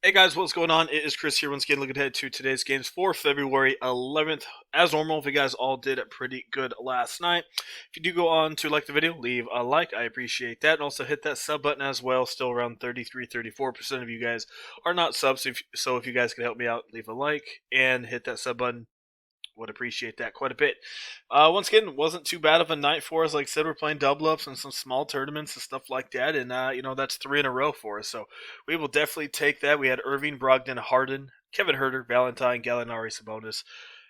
Hey guys, what's going on? It is Chris here once again looking ahead to today's games for February 11th. As normal, if you guys all did pretty good last night. If you do go on to like the video, leave a like. I appreciate that. And also hit that sub button as well. Still around 33-34% of you guys are not subs. So if you guys can help me out, leave a like and hit that sub button. Would appreciate that quite a bit. Once again, wasn't too bad of a night for us. Like I said, we're playing double ups and some small tournaments and stuff like that, and that's three in a row for us. So we will definitely take that. We had Irving, Brogdon, Harden, Kevin Herter, Valentine, Gallinari, Sabonis,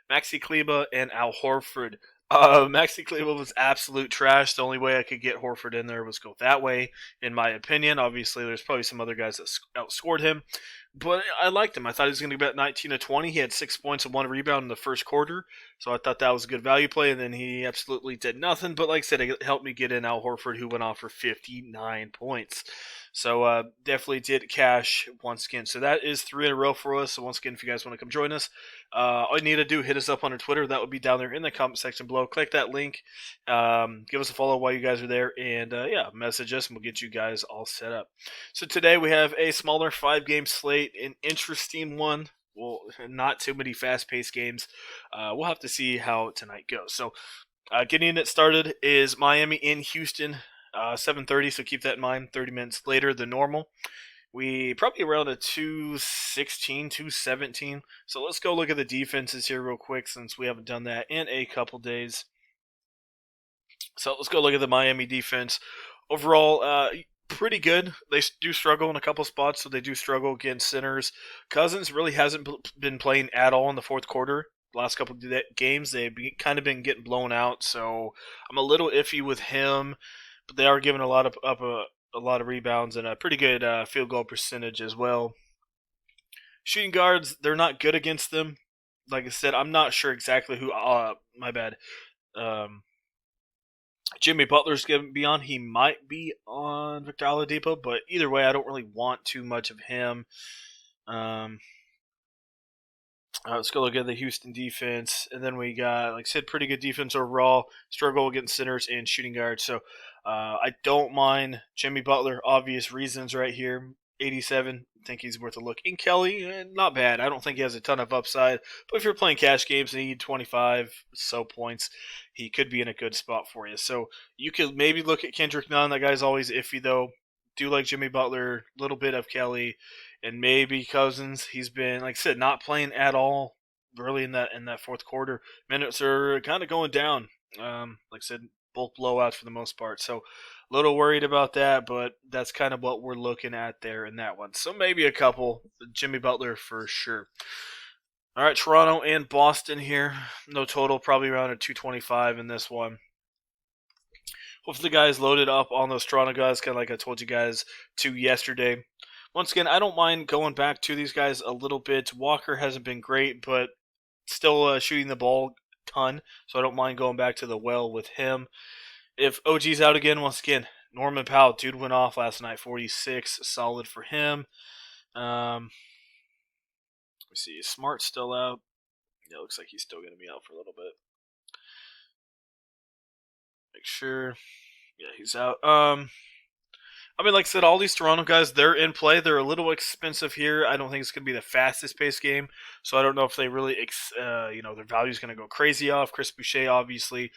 Maxi Kleba, and Al Horford. Maxi Kleba was absolute trash. The only way I could get Horford in there was go that way, in my opinion. Obviously, there's probably some other guys that outscored him, but I liked him. I thought he was going to be about 19 to 20. He had 6 points and 1 rebound in the first quarter, so I thought that was a good value play, and then he absolutely did nothing. But like I said, it helped me get in Al Horford, who went off for 59 points. So definitely did cash once again. So that is three in a row for us. So once again, if you guys want to come join us, all you need to do, hit us up on our Twitter. That would be down there in the comment section below. Click that link. Give us a follow while you guys are there. And message us and we'll get you guys all set up. So today we have a smaller 5-game slate, an interesting one. Well, not too many fast-paced games. We'll have to see how tonight goes. So getting it started is Miami in Houston. 7:30, so keep that in mind. 30 minutes later than normal. We probably around a 216, 217. So let's go look at the defenses here real quick since we haven't done that in a couple days. So let's go look at the Miami defense. Overall, pretty good. They do struggle in a couple spots, so they do struggle against centers. Cousins really hasn't been playing at all in the fourth quarter. The last couple of games, they've kind of been getting blown out, so I'm a little iffy with him. But they are giving a lot of rebounds and a pretty good field goal percentage as well. Shooting guards, they're not good against them. Like I said, I'm not sure exactly who. My bad. Um, Jimmy Butler's going to be on. He might be on Victor Oladipo, but either way, I don't really want too much of him. Let's go look at the Houston defense, and then we got, like I said, pretty good defense overall. Struggle against centers and shooting guards. So I don't mind Jimmy Butler. Obvious reasons right here. 87. I think he's worth a look. In Kelly, not bad. I don't think he has a ton of upside, but if you're playing cash games and you need 25 so points, he could be in a good spot for you. So you could maybe look at Kendrick Nunn. That guy's always iffy though. Do like Jimmy Butler, a little bit of Kelly, and maybe Cousins. He's been, like I said, not playing at all really in that fourth quarter. Minutes are kind of going down. Like I said, both blowouts for the most part. So a little worried about that, but that's kind of what we're looking at there in that one. So maybe a couple. Jimmy Butler for sure. All right, Toronto and Boston here. No total, probably around a 225 in this one. Hopefully the guys loaded up on those Toronto guys, kind of like I told you guys to yesterday. Once again, I don't mind going back to these guys a little bit. Walker hasn't been great, but still shooting the ball a ton, so I don't mind going back to the well with him. If OG's out again, once again, Norman Powell, dude went off last night, 46, solid for him. Let me see, is Smart still out? Yeah, looks like he's still going to be out for a little bit. Make sure. Yeah, he's out. I mean, like I said, all these Toronto guys, they're in play. They're a little expensive here. I don't think it's going to be the fastest paced game, so I don't know if they really, their value is going to go crazy off. Chris Boucher, obviously,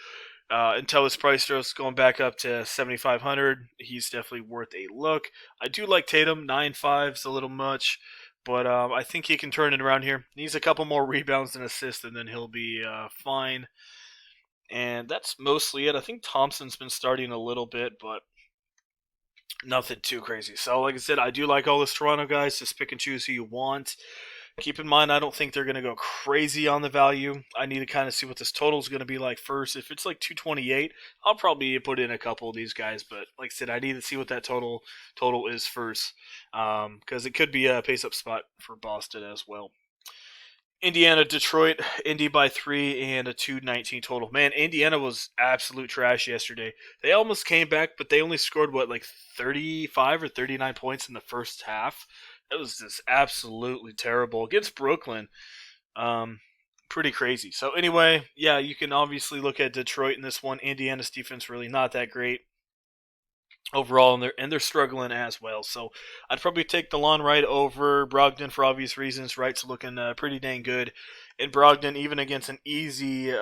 until his price goes going back up to 7,500, he's definitely worth a look. I do like Tatum. 9.5 is a little much, but I think he can turn it around here. Needs a couple more rebounds and assists, and then he'll be fine. And that's mostly it. I think Thompson's been starting a little bit, but nothing too crazy. So, like I said, I do like all those Toronto guys. Just pick and choose who you want. Keep in mind, I don't think they're going to go crazy on the value. I need to kind of see what this total is going to be like first. If it's like 228, I'll probably put in a couple of these guys. But like I said, I need to see what that total is first, because it could be a pace-up spot for Boston as well. Indiana, Detroit, Indy by 3 and a 219 total. Man, Indiana was absolute trash yesterday. They almost came back, but they only scored, like 35 or 39 points in the first half. It was just absolutely terrible against Brooklyn. Pretty crazy. So anyway, yeah, you can obviously look at Detroit in this one. Indiana's defense really not that great. overall, and they're struggling as well. So I'd probably take DeLon Wright over Brogdon for obvious reasons. Wright's looking pretty dang good, and Brogdon, even against an easy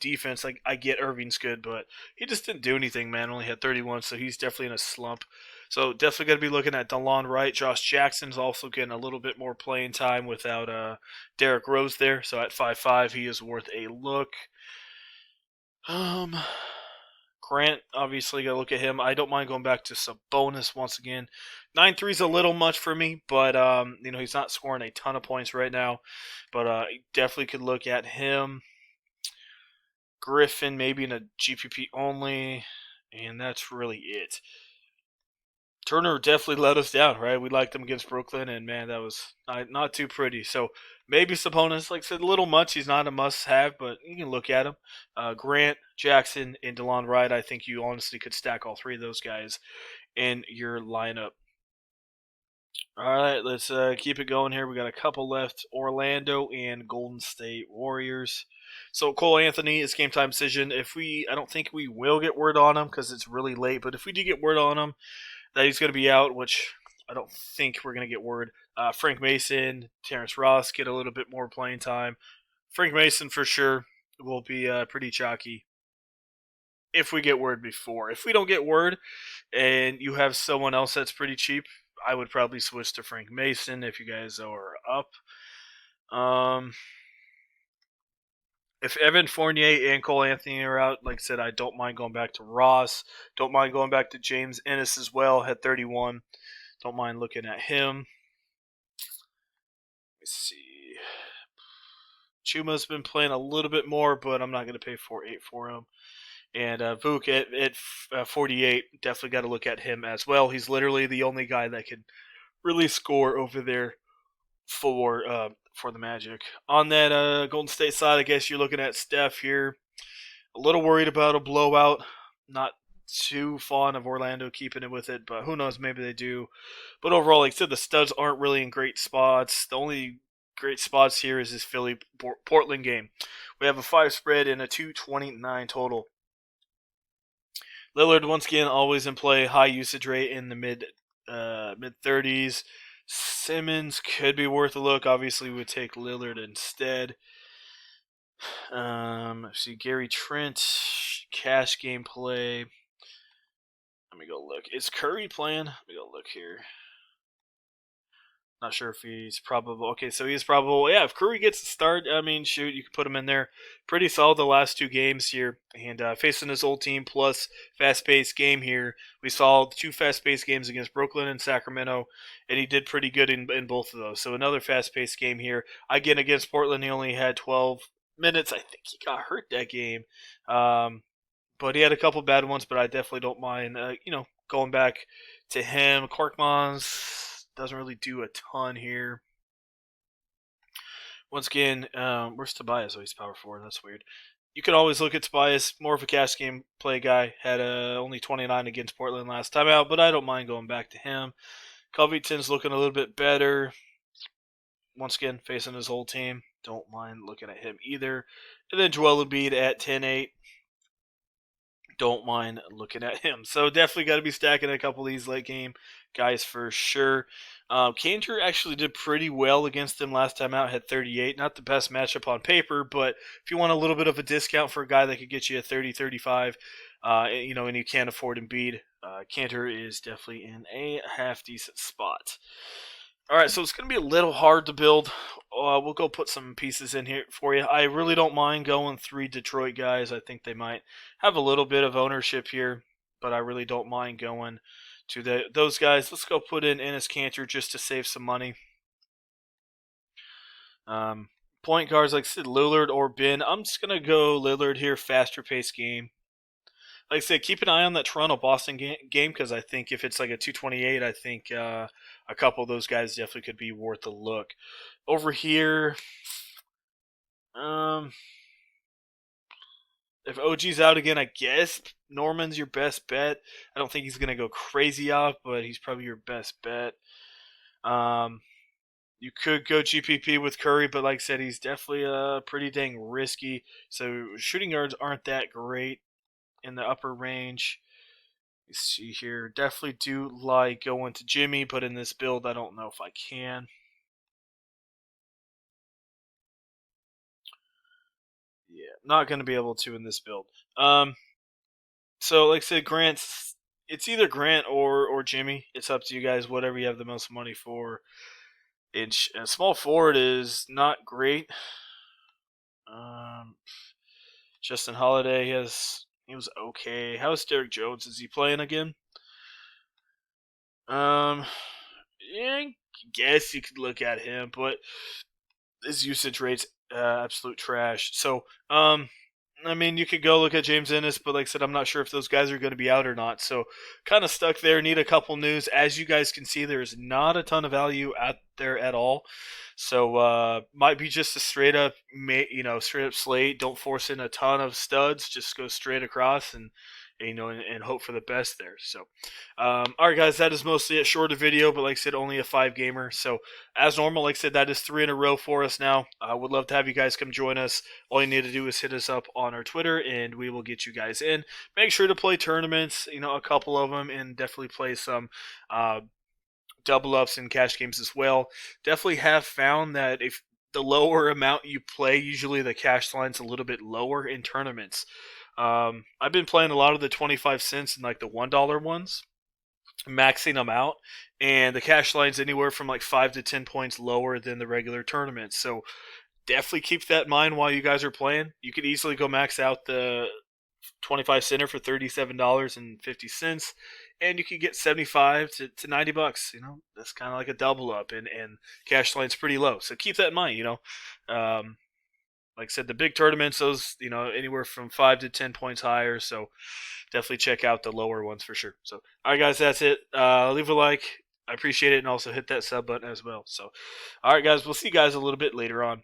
defense, like I get Irving's good, but he just didn't do anything, man. Only had 31, so he's definitely in a slump. So definitely going to be looking at DeLon Wright. Josh Jackson's also getting a little bit more playing time without Derrick Rose there. So at 5'5", he is worth a look. Um, Grant, obviously, got to look at him. I don't mind going back to Sabonis once again. 9-3 is a little much for me, but he's not scoring a ton of points right now. But definitely could look at him. Griffin, maybe in a GPP only, and that's really it. Turner definitely let us down, right? We liked him against Brooklyn, and man, that was not too pretty. So maybe Sabonis, like I said, a little much. He's not a must-have, but you can look at him. Grant, Jackson, and DeLon Wright, I think you honestly could stack all three of those guys in your lineup. All right, let's keep it going here. We got a couple left: Orlando and Golden State Warriors. So Cole Anthony is game time decision. I don't think we will get word on him because it's really late. But if we do get word on him that he's going to be out, which I don't think we're going to get word. Frank Mason, Terrence Ross get a little bit more playing time. Frank Mason for sure will be pretty chalky if we get word before. If we don't get word and you have someone else that's pretty cheap, I would probably switch to Frank Mason if you guys are up. If Evan Fournier and Cole Anthony are out, like I said, I don't mind going back to Ross. Don't mind going back to James Ennis as well, had 31. Don't mind looking at him. Let's see. Chuma's been playing a little bit more, but I'm not going to pay 4.8 for him. And Vuk at 48, definitely got to look at him as well. He's literally the only guy that can really score over there for the Magic. On that Golden State side, I guess you're looking at Steph here. A little worried about a blowout. Not too fond of Orlando keeping it with it, but who knows? Maybe they do. But overall, like I said, the studs aren't really in great spots. The only great spots here is this Philly Portland game. We have a 5 spread and a 229 total. Lillard once again always in play, high usage rate in the mid 30s. Simmons could be worth a look. Obviously, we would take Lillard instead. Let's see, Gary Trent, cash game play. Let me go look. Is Curry playing? Let me go look here. Not sure if he's probable. Okay, so he's probable. Yeah, if Curry gets the start, I mean, shoot, you can put him in there. Pretty solid the last 2 games here. And facing his old team plus fast-paced game here. We saw 2 fast-paced games against Brooklyn and Sacramento, and he did pretty good in both of those. So another fast-paced game here. Again, against Portland, he only had 12 minutes. I think he got hurt that game. But he had a couple bad ones, but I definitely don't mind, going back to him. Korkmaz doesn't really do a ton here. Once again, where's Tobias? Oh, he's power forward. That's weird. You can always look at Tobias, more of a cash game play guy. Had only 29 against Portland last time out, but I don't mind going back to him. Covington's looking a little bit better. Once again, facing his whole team. Don't mind looking at him either. And then Joel Embiid at 10-8. Don't mind looking at him. So definitely got to be stacking a couple of these late game guys for sure. Cantor actually did pretty well against him last time out, had 38. Not the best matchup on paper, but if you want a little bit of a discount for a guy that could get you a 30, 35, and you can't afford Embiid, Cantor is definitely in a half-decent spot. All right, so it's going to be a little hard to build. We'll go put some pieces in here for you. I really don't mind going 3 Detroit guys. I think they might have a little bit of ownership here, but I really don't mind going to those guys. Let's go put in Enes Kanter just to save some money. Point guards, like I said, Lillard or Ben. I'm just going to go Lillard here, faster pace game. Like I said, keep an eye on that Toronto-Boston game because I think if it's like a 228, I think a couple of those guys definitely could be worth a look. Over here, if OG's out again, I guess Norman's your best bet. I don't think he's going to go crazy off, but he's probably your best bet. You could go GPP with Curry, but like I said, he's definitely pretty dang risky. So shooting yards aren't that great in the upper range. Let's see here. Definitely do like going to Jimmy, but in this build, I don't know if I can. Yeah, not going to be able to in this build. So like I said, Grant's. It's either Grant or Jimmy. It's up to you guys. Whatever you have the most money for. And small forward is not great. Um, Justin Holiday he was okay. How's Derek Jones? Is he playing again? Um, yeah, I guess you could look at him, but his usage rate's absolute trash. So, I mean, you could go look at James Ennis, but like I said, I'm not sure if those guys are going to be out or not. So, kind of stuck there. Need a couple news. As you guys can see, there's not a ton of value out there at all. So, might be just a straight up, straight up slate. Don't force in a ton of studs. Just go straight across and hope for the best there. So, all right, guys, that is mostly a shorter video, but like I said, only a 5-gamer. So, as normal, like I said, that is 3 in a row for us now. I would love to have you guys come join us. All you need to do is hit us up on our Twitter, and we will get you guys in. Make sure to play tournaments, a couple of them, and definitely play some double ups and cash games as well. Definitely have found that if the lower amount you play, usually the cash line's a little bit lower in tournaments. I've been playing a lot of the 25 cents and like the $1 ones, maxing them out, and the cash line's anywhere from like 5 to 10 points lower than the regular tournaments. So definitely keep that in mind while you guys are playing. You could easily go max out the 25 center for $37.50, and you could get 75 to $90. That's kind of like a double up, and cash line's pretty low. So keep that in mind. Like I said, the big tournaments, those anywhere from 5 to 10 points higher. So definitely check out the lower ones for sure. So all right, guys, that's it. Leave a like. I appreciate it, and also hit that sub button as well. So, all right, guys, we'll see you guys a little bit later on.